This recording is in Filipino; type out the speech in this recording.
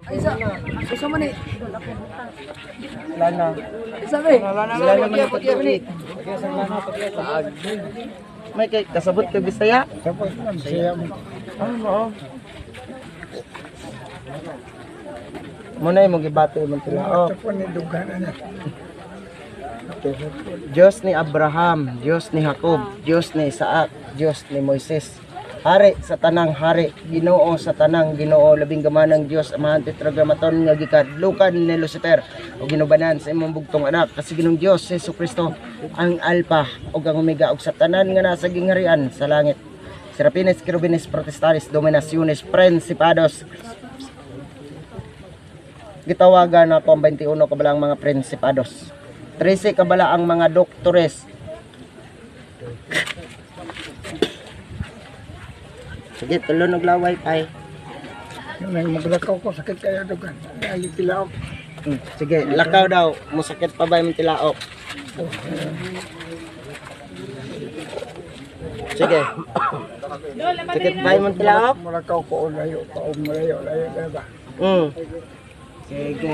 Isa. Isa man eh. Wala na. Isa ba eh. Wala naman pag-ibig. May kay kasabot ka Bisaya? Tapos man, siya mo. Oo. Muna yung gibati mo sila. Tapos ni Dugan na. Diyos ni Abraham, Diyos ni Jacob, Diyos ni Isaac, Diyos ni Moises. Hari sa tanang hari, Ginoo sa tanang Ginoo, labing gamanang Diyos, amahan tetragrammaton nga gikadlukan ni Lucifer o ginubanan sa imong bugtong anak. Kasi Ginong Diyos, Jesucristo, ang Alpha o ang Omega o sa tanan nga nasa gingharian sa langit. Serapines, Querubines, Protestaris, Dominaciones, Principados. Gitawagan na 21 kabalang mga Principados. 13 kabala ang mga doktores. Sige, tulo naglaway pa eh. Nang maglakaw ko, sakit kaya Dugan. Dahil tilaok. Sige, lakaw daw. Musakit pa ba yung tilaok? Sige. Sakit pa yung tilaok? Malakaw ko, layo ba? Sige.